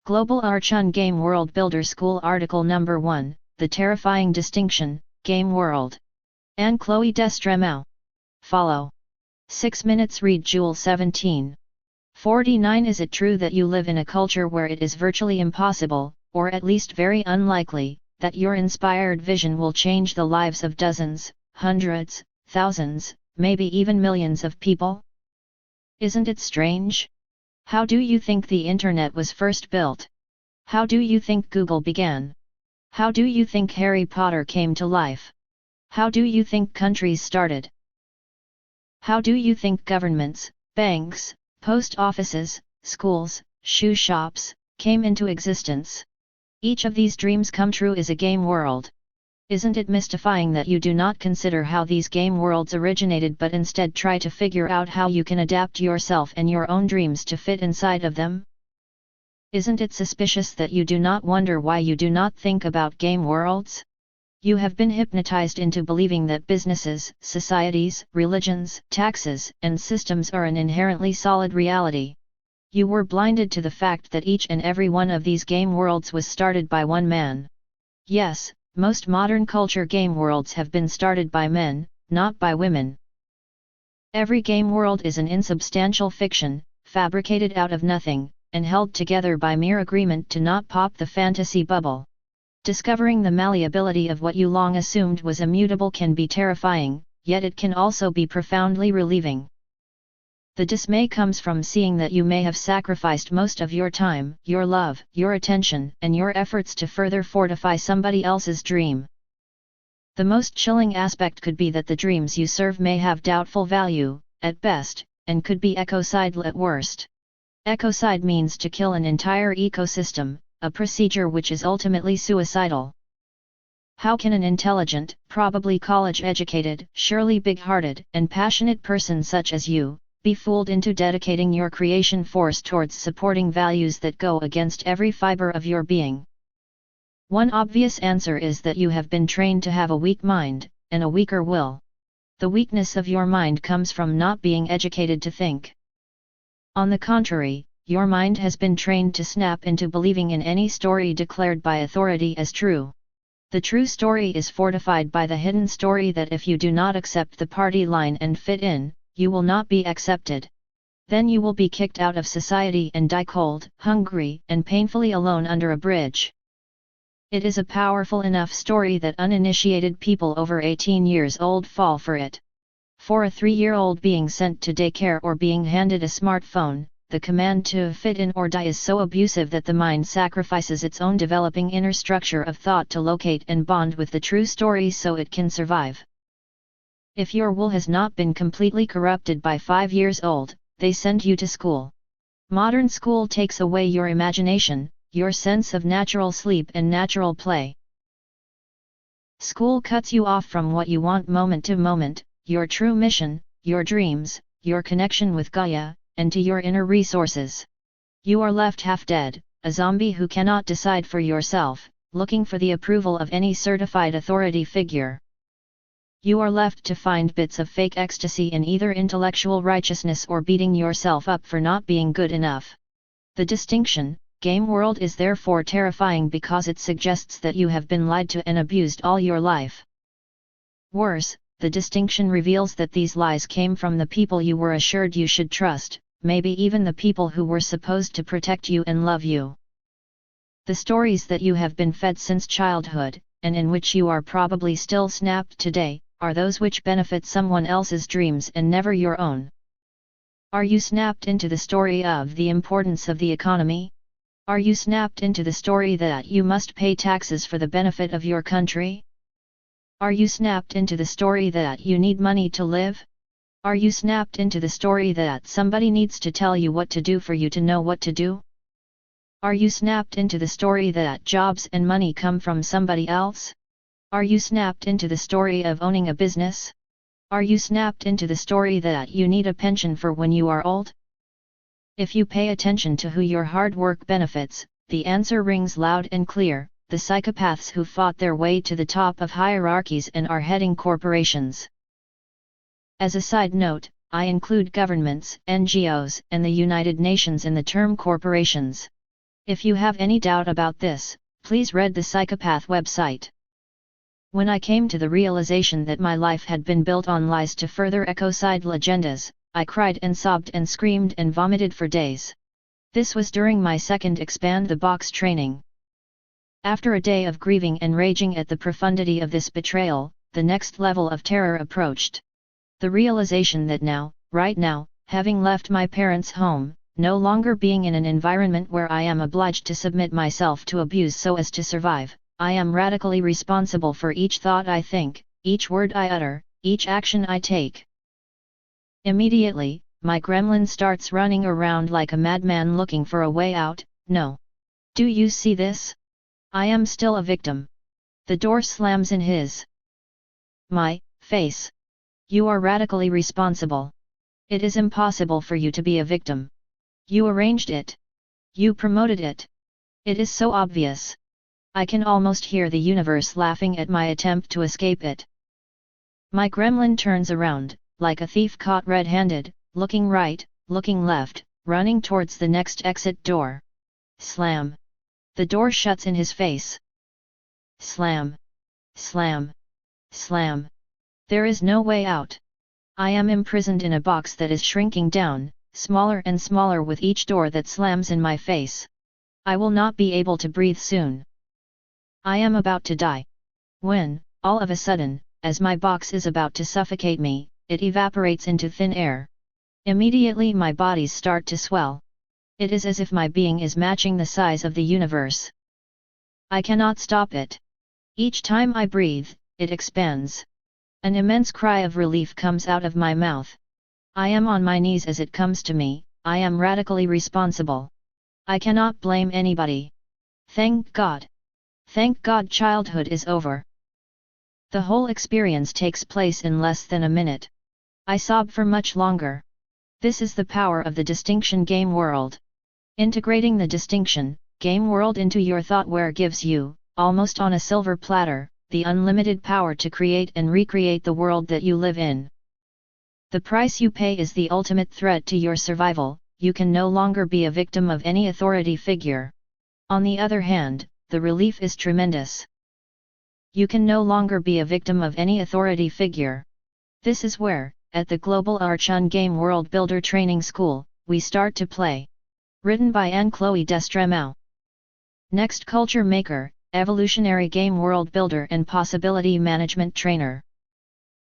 Global Archan Game World Builder School Article Number 1, The Terrifying Distinction, Game World. Anne Chloe Destremau. Follow. 6 minutes read Jewel 1749. Is it true that you live in a culture where it is virtually impossible, or at least very unlikely, that your inspired vision will change the lives of dozens, hundreds, thousands, maybe even millions of people? Isn't it strange? How do you think the internet was first built? How do you think Google began? How do you think Harry Potter came to life? How do you think countries started? How do you think governments, banks, post offices, schools, shoe shops, came into existence? Each of these dreams come true is a game world. Isn't it mystifying that you do not consider how these game worlds originated but instead try to figure out how you can adapt yourself and your own dreams to fit inside of them? Isn't it suspicious that you do not wonder why you do not think about game worlds? You have been hypnotized into believing that businesses, societies, religions, taxes, and systems are an inherently solid reality. You were blinded to the fact that each and every one of these game worlds was started by one man. Yes, most modern culture game worlds have been started by men, not by women. Every game world is an insubstantial fiction, fabricated out of nothing, and held together by mere agreement to not pop the fantasy bubble. Discovering the malleability of what you long assumed was immutable can be terrifying, yet it can also be profoundly relieving. The dismay comes from seeing that you may have sacrificed most of your time, your love, your attention, and your efforts to further fortify somebody else's dream. The most chilling aspect could be that the dreams you serve may have doubtful value, at best, and could be ecocidal at worst. Ecocide means to kill an entire ecosystem, a procedure which is ultimately suicidal. How can an intelligent, probably college-educated, surely big-hearted, and passionate person such as you, be fooled into dedicating your creation force towards supporting values that go against every fiber of your being? One obvious answer is that you have been trained to have a weak mind, and a weaker will. The weakness of your mind comes from not being educated to think. On the contrary, your mind has been trained to snap into believing in any story declared by authority as true. The true story is fortified by the hidden story that if you do not accept the party line and fit in, you will not be accepted. Then you will be kicked out of society and die cold, hungry, and painfully alone under a bridge. It is a powerful enough story that uninitiated people over 18 years old fall for it. For a 3-year-old being sent to daycare or being handed a smartphone, the command to fit in or die is so abusive that the mind sacrifices its own developing inner structure of thought to locate and bond with the true story so it can survive. If your will has not been completely corrupted by 5 years old, they send you to school. Modern school takes away your imagination, your sense of natural sleep and natural play. School cuts you off from what you want moment to moment, your true mission, your dreams, your connection with Gaia, and to your inner resources. You are left half dead, a zombie who cannot decide for yourself, looking for the approval of any certified authority figure. You are left to find bits of fake ecstasy in either intellectual righteousness or beating yourself up for not being good enough. The distinction, game world, is therefore terrifying because it suggests that you have been lied to and abused all your life. Worse, the distinction reveals that these lies came from the people you were assured you should trust, maybe even the people who were supposed to protect you and love you. The stories that you have been fed since childhood, and in which you are probably still snapped today, are those which benefit someone else's dreams and never your own. Are you snapped into the story of the importance of the economy? Are you snapped into the story that you must pay taxes for the benefit of your country? Are you snapped into the story that you need money to live? Are you snapped into the story that somebody needs to tell you what to do for you to know what to do? Are you snapped into the story that jobs and money come from somebody else? Are you snapped into the story of owning a business? Are you snapped into the story that you need a pension for when you are old? If you pay attention to who your hard work benefits, the answer rings loud and clear: the psychopaths who fought their way to the top of hierarchies and are heading corporations. As a side note, I include governments, NGOs, and the United Nations in the term corporations. If you have any doubt about this, please read the Psychopath website. When I came to the realization that my life had been built on lies to further ecocide legendas, I cried and sobbed and screamed and vomited for days. This was during my second Expand the Box training. After a day of grieving and raging at the profundity of this betrayal, the next level of terror approached. The realization that now, right now, having left my parents' home, no longer being in an environment where I am obliged to submit myself to abuse so as to survive, I am radically responsible for each thought I think, each word I utter, each action I take. Immediately, my gremlin starts running around like a madman looking for a way out. No. Do you see this? I am still a victim. The door slams in his my face. You are radically responsible. It is impossible for you to be a victim. You arranged it. You promoted it. It is so obvious. I can almost hear the universe laughing at my attempt to escape it. My gremlin turns around, like a thief caught red-handed, looking right, looking left, running towards the next exit door. Slam. The door shuts in his face. Slam. Slam. Slam. There is no way out. I am imprisoned in a box that is shrinking down, smaller and smaller with each door that slams in my face. I will not be able to breathe soon. I am about to die. When, all of a sudden, as my box is about to suffocate me, it evaporates into thin air. Immediately my bodies start to swell. It is as if my being is matching the size of the universe. I cannot stop it. Each time I breathe, it expands. An immense cry of relief comes out of my mouth. I am on my knees as it comes to me. I am radically responsible. I cannot blame anybody. Thank God. Thank God childhood is over. The whole experience takes place in less than a minute. I sob for much longer. This is the power of the Distinction Game World. Integrating the Distinction Game World into your thoughtware gives you, almost on a silver platter, the unlimited power to create and recreate the world that you live in. The price you pay is the ultimate threat to your survival. You can no longer be a victim of any authority figure. On the other hand, the relief is tremendous. You can no longer be a victim of any authority figure. This is where, at the Global Archan Game World Builder Training School, we start to play. Written by Anne-Chloé Destremau. Next Culture Maker, Evolutionary Game World Builder and Possibility Management Trainer.